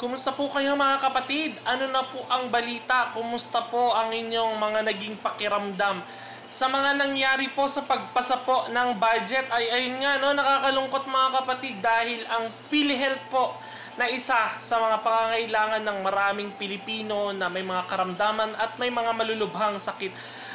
Kumusta po kayo mga kapatid? Ano na po ang balita? Kumusta po ang inyong mga naging pakiramdam? Sa mga nangyari po sa pagpasa po ng budget ay ayun nga no, nakakalungkot mga kapatid dahil ang PhilHealth po na isa sa mga pangangailangan ng maraming Pilipino na may mga karamdaman at may mga malulubhang sakit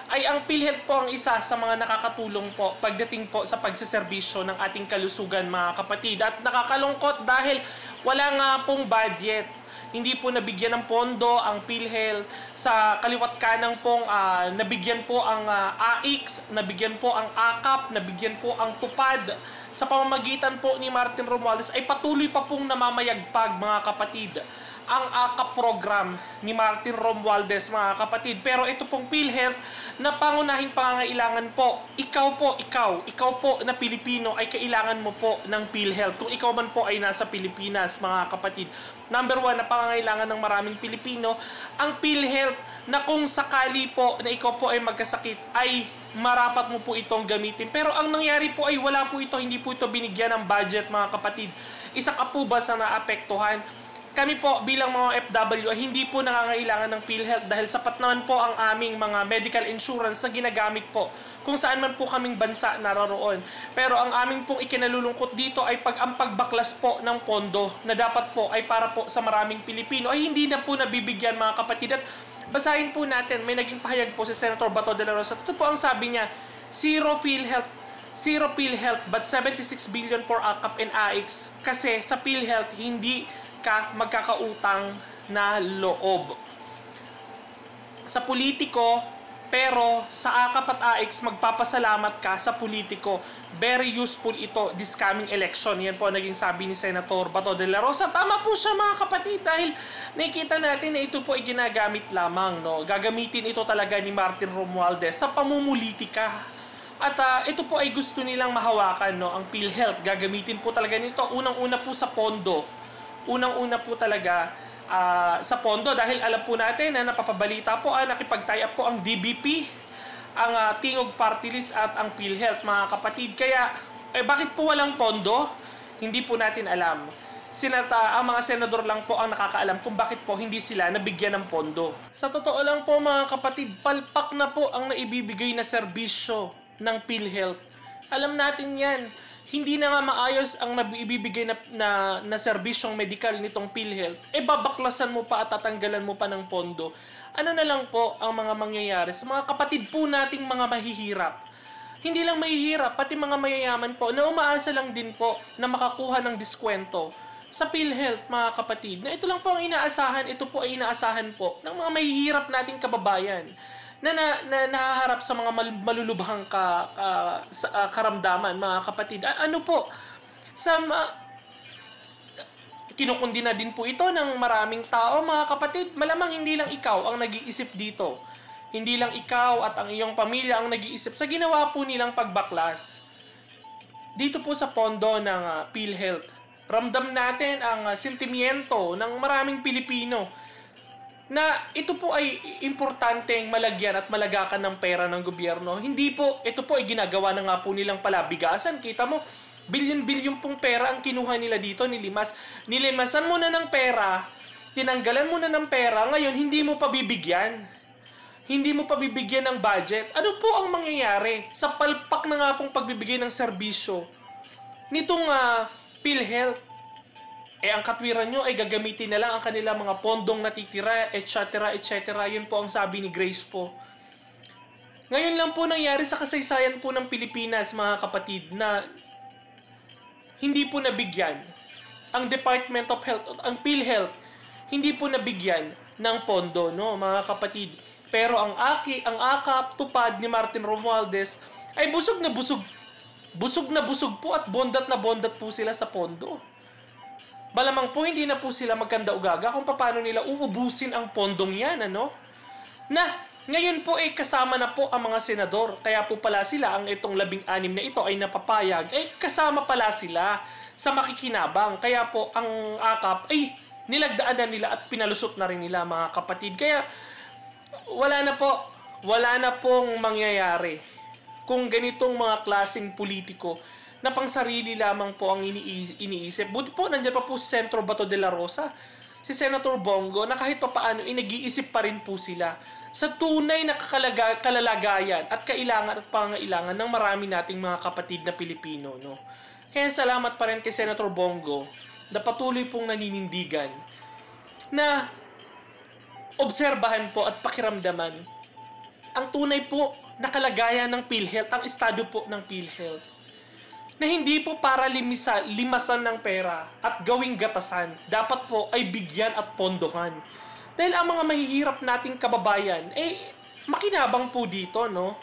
ay ang PhilHealth po ang isa sa mga nakakatulong po pagdating po sa pagseserbisyo ng ating kalusugan mga kapatid. At nakakalungkot dahil wala nga pong budget. Hindi po nabigyan ng pondo ang PhilHealth. Sa kaliwat kanang pong nabigyan po ang AIX, nabigyan po ang AKAP, nabigyan po ang TUPAD. Sa pamamagitan po ni Martin Romualdez ay patuloy pa pong namamayagpag mga kapatid ang AKAP program ni Martin Romualdez mga kapatid. Pero ito pong PhilHealth na pangunahing pangangailangan po, ikaw po na Pilipino ay kailangan mo po ng PhilHealth. Kung ikaw man po ay nasa Pilipinas mga kapatid. Number 1 na pangangailangan ng maraming Pilipino, ang PhilHealth na kung sakali po na ikaw po ay magkasakit ay marapat mo po itong gamitin. Pero ang nangyari po ay wala po ito, hindi po ito binigyan ng budget mga kapatid. Isa ka po ba sa naapektuhan? Kami po bilang mga FW ay hindi po nangangailangan ng PhilHealth dahil sapat naman po ang aming mga medical insurance na ginagamit po kung saan man po kaming bansa naroroon. Pero ang aming pong ikinalulungkot dito ay ang pagbaklas po ng pondo na dapat po ay para po sa maraming Pilipino ay hindi na po nabibigyan mga kapatid. At basahin po natin, may naging pahayag po si Senator Bato de la Rosa. Ito po ang sabi niya, zero PhilHealth but 76 billion for AKAP and AIX. Kasi sa PhilHealth hindi ka magkakautang na loob. Sa politiko, pero sa AKAP at AIX magpapasalamat ka sa politiko. Very useful ito this coming election. Yan po naging sabi ni Senator Bato de la Rosa. Tama po siya mga kapatid dahil nakikita natin na ito po ay ginagamit lamang. No? Gagamitin ito talaga ni Martin Romualdez sa pamumulitika. At ito po ay gusto nilang mahawakan, no? Ang PhilHealth. Gagamitin po talaga nito. Unang-una po sa pondo. Unang-una po talaga sa pondo dahil alam po natin na napapabalita po nakipag-tie up po ang DBP, ang Tingog Party List at ang PhilHealth mga kapatid. Kaya bakit po walang pondo? Hindi po natin alam. Ang mga senador lang po ang nakakaalam kung bakit po hindi sila nabigyan ng pondo. Sa totoo lang po mga kapatid, palpak na po ang naibibigay na serbisyo ng PhilHealth. Alam natin yan. Hindi na nga maayos ang ibibigay na serbisyong medikal nitong PhilHealth, babaklasan mo pa at tatanggalan mo pa ng pondo. Ano na lang po ang mga mangyayari sa mga kapatid po nating mga mahihirap. Hindi lang mahihirap, pati mga mayayaman po na umaasa lang din po na makakuha ng diskwento sa PhilHealth mga kapatid. Na ito lang po ang inaasahan, ito po ay inaasahan po ng mga mahihirap nating kababayan na nahaharap sa mga malulubhang karamdaman mga kapatid. Ano po, kinukundi na din po ito ng maraming tao mga kapatid. Malamang hindi lang ikaw ang nag-iisip dito. Hindi lang ikaw at ang iyong pamilya ang nag-iisip sa ginawa po nilang pagbaklas dito po sa pondo ng PhilHealth. Ramdam natin ang sentimiento ng maraming Pilipino na ito po ay importanteng malagyan at malagakan ng pera ng gobyerno. Hindi po, ito po ay ginagawa na nga po nilang palabigasan. Kita mo, bilyon-bilyon pong pera ang kinuha nila dito, nilimas. Nilimasan mo na ng pera, tinanggalan mo na ng pera, ngayon hindi mo pa bibigyan. Hindi mo pa bibigyan ng budget. Ano po ang mangyayari sa palpak na nga pong pagbibigay ng serbisyo nitong PhilHealth? Ang katwiran nyo ay gagamitin na lang ang kanilang mga pondong natitira, etc. Yun po ang sabi ni Grace po. Ngayon lang po nangyari sa kasaysayan po ng Pilipinas, mga kapatid, na hindi po nabigyan ang Department of Health, ang PhilHealth, hindi po nabigyan ng pondo, no, mga kapatid. Pero ang AKAP, TUPAD ni Martin Romualdez ay busog na busog. Busog na busog po at bondat na bondat po sila sa pondo. Malamang po hindi na po sila magkanda-ugaga kung paano nila uubusin ang pondong yan, ano? Na ngayon po kasama na po ang mga senador. Kaya po pala sila, ang itong 16 na ito ay napapayag. Kasama pala sila sa makikinabang. Kaya po ang AKAP ay nilagdaan na nila at pinalusot na rin nila mga kapatid. Kaya wala na pong mangyayari kung ganitong mga klaseng politiko na pang sarili lamang po ang iniisip. Buti po, nandiyan pa po si Senator Bato de la Rosa. si Senator Bongo na kahit papaano nag-iisip pa rin po sila sa tunay na kalalagayan at kailangan at pangailangan ng marami nating mga kapatid na Pilipino, no? Kaya salamat pa rin kay Senator Bongo na patuloy pong naninindigan na obserbahan po at pakiramdaman ang tunay po na kalagayan ng PhilHealth, ang estado po ng PhilHealth. Na hindi po para limasan ng pera at gawing gatasan, dapat po ay bigyan at pondohan. Dahil ang mga mahihirap nating kababayan, makinabang po dito, no?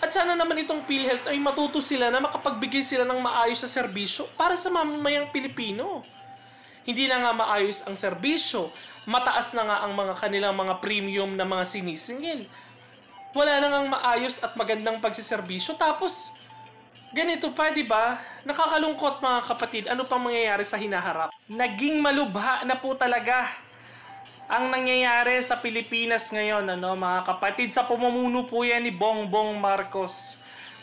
At sana naman itong PhilHealth ay matuto sila na makapagbigay sila ng maayos sa serbisyo para sa mamamayang Pilipino. Hindi na nga maayos ang serbisyo, mataas na nga ang mga kanilang mga premium na mga sinisingil. Wala na ngang maayos at magandang pagsiserbisyo, tapos ganito pa, di ba? Nakakalungkot mga kapatid, ano pang mangyayari sa hinaharap? Naging malubha na po talaga ang nangyayari sa Pilipinas ngayon, ano, mga kapatid, sa pamumuno po yan ni Bongbong Marcos.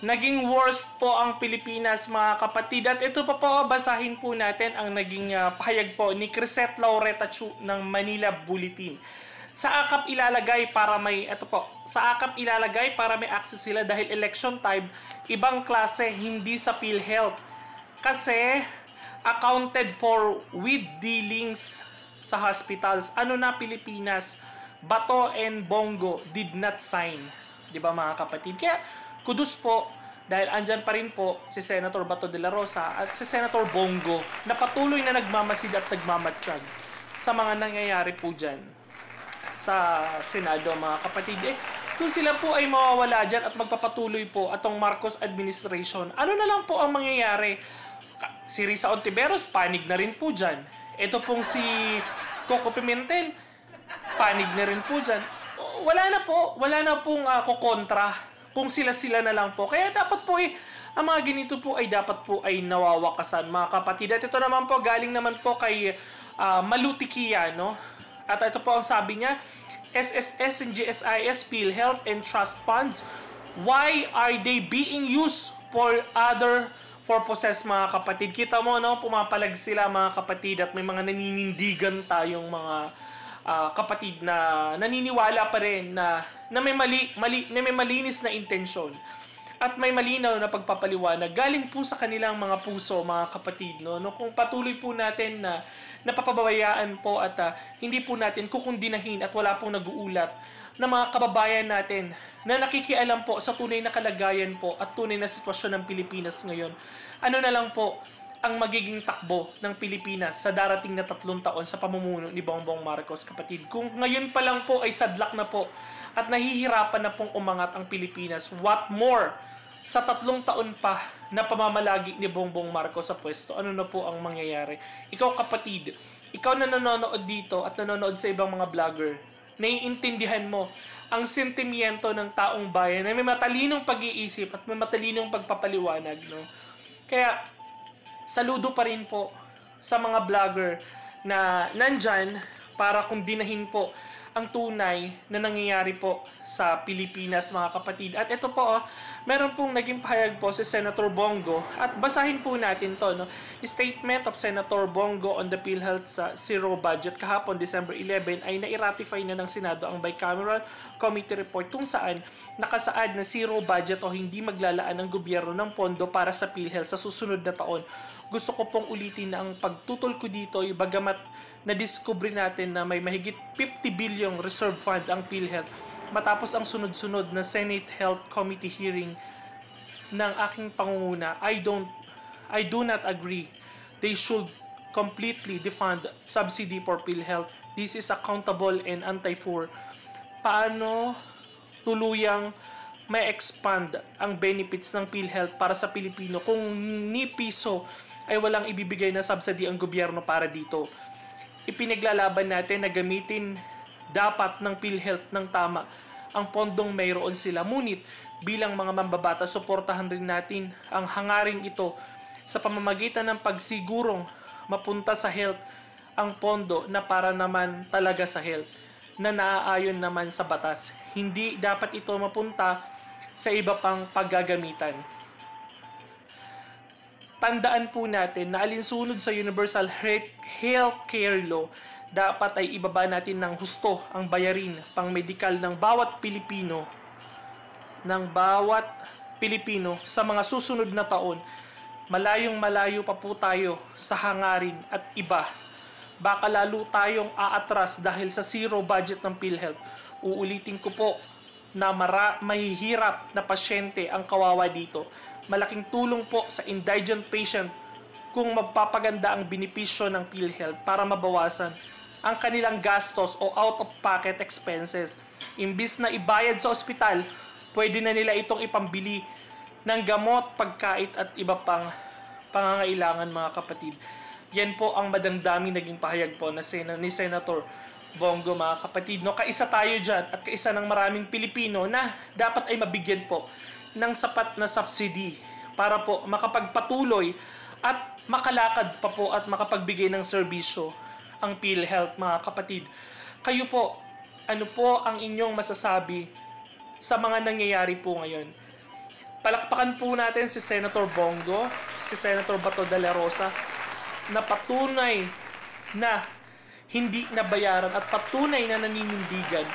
Naging worst po ang Pilipinas, mga kapatid. At ito pa po, basahin po natin ang naging pahayag po ni Crisette Laureta Chu ng Manila Bulletin. Sa akap ilalagay para may access sila dahil election time, ibang klase, hindi sa PhilHealth. Kasi accounted for with dealings sa hospitals. Ano na Pilipinas? Bato and Bongo did not sign. 'Di ba mga kapatid? Kaya kudos po dahil andyan pa rin po si Senator Bato de la Rosa at si Senator Bongo na patuloy na nagmamasid at nagmamatsyag sa mga nangyayari po dyan sa Senado, mga kapatid. Kung sila po ay mawawala dyan at magpapatuloy po atong Marcos administration, ano na lang po ang mangyayari? Si Risa Ontiveros, panig na rin po dyan. Ito pong si Coco Pimentel, panig na rin po dyan. Wala na pong kukontra kung sila-sila na lang po. Kaya dapat po ang mga ganito po ay dapat po ay nawawakasan, mga kapatid. At ito naman po, galing naman po kay Malutikia, no? At ito po ang sabi niya, SSS and GSIS, PhilHealth and Trust Funds, why are they being used for other purposes, mga kapatid? Kita mo, no? Pumapalag sila, mga kapatid, at may mga naninindigan tayong mga kapatid na naniniwala pa rin na may malinis na intensyon at may malinaw na pagpapaliwanag galing po sa kanilang mga puso, mga kapatid, no? Kung patuloy po natin na napapabayaan po at hindi po natin kukundinahin at wala pong nag-uulat na mga kababayan natin na nakikialam po sa tunay na kalagayan po at tunay na sitwasyon ng Pilipinas ngayon, ano na lang po ang magiging takbo ng Pilipinas sa darating na 3 taon sa pamumuno ni Bongbong Marcos, kapatid. Kung ngayon pa lang po ay sadlak na po at nahihirapan na pong umangat ang Pilipinas, what more sa 3 taon pa na pamamalagi ni Bongbong Marcos sa pwesto, ano na po ang mangyayari? Ikaw, kapatid, ikaw na nanonood dito at nanonood sa ibang mga vlogger, naiintindihan mo ang sentimiento ng taong bayan na may matalinong pag-iisip at may matalinong pagpapaliwanag, no? Kaya saludo pa rin po sa mga vlogger na nandyan para kundinahin po ang tunay na nangyayari po sa Pilipinas, mga kapatid. At ito po, meron pong naging pahayag po si Senator Bongo at basahin po natin to, no? Statement of Senator Bongo on the PhilHealth sa zero budget kahapon December 11 ay nai-ratify na ng Senado ang bicameral committee report kung saan nakasaad na zero budget o hindi maglalaan ng gobyerno ng pondo para sa PhilHealth sa susunod na taon. Gusto ko pong ulitin na ang pagtutol ko dito ay bagamat na-discover natin na may mahigit 50 billion reserve fund ang PhilHealth matapos ang sunod-sunod na Senate Health Committee hearing ng aking pangunguna. I do not agree. They should completely defund subsidy for PhilHealth. This is accountable and anti-for. Paano tuluyang may expand ang benefits ng PhilHealth para sa Pilipino kung ni piso ay walang ibibigay na subsidy ang gobyerno para dito? Ipinaglalaban natin na gamitin dapat ng PhilHealth ng tama ang pondong mayroon sila. Ngunit bilang mga mambabata, suportahan rin natin ang hangaring ito sa pamamagitan ng pagsigurong mapunta sa health ang pondo na para naman talaga sa health na naaayon naman sa batas. Hindi dapat ito mapunta sa iba pang paggagamitan. tandaan po natin na alinsunod sa Universal Healthcare Law, dapat ay ibaba natin ng husto ang bayarin pang medikal ng bawat Pilipino sa mga susunod na taon. Malayong malayo pa po tayo sa hangarin at iba. Baka lalo tayong aatras dahil sa zero budget ng PhilHealth. Uulitin ko po na mahihirap na pasyente ang kawawa dito. Malaking tulong po sa indigent patient kung magpapaganda ang benepisyo ng PhilHealth para mabawasan ang kanilang gastos o out-of-pocket expenses. Imbis na ibayad sa ospital, pwede na nila itong ipambili ng gamot, pagkait at iba pang pangangailangan, mga kapatid. Yan po ang madamdaming naging pahayag po ni Senator Bongo, mga kapatid. No, kaisa tayo dyan at kaisa ng maraming Pilipino na dapat ay mabigyan po ng sapat na subsidy para po makapagpatuloy at makalakad pa po at makapagbigay ng serbisyo ang PhilHealth, mga kapatid. Kayo po, ano po ang inyong masasabi sa mga nangyayari po ngayon? Palakpakan po natin si Senator Bongo, si Senator Bato de la Rosa, na patunay na hindi nabayaran at patunay na naninindigan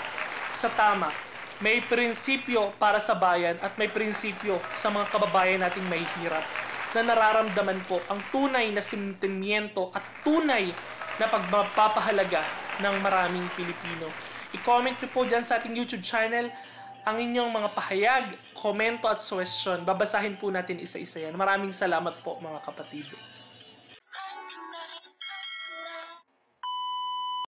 sa tama. May prinsipyo para sa bayan at may prinsipyo sa mga kababayan nating mahihirap na nararamdaman po ang tunay na sentimiento at tunay na pagpapahalaga ng maraming Pilipino. I-comment nyo po dyan sa ating YouTube channel ang inyong mga pahayag, komento at suwestyon. Babasahin po natin isa-isa yan. Maraming salamat po, mga kapatid.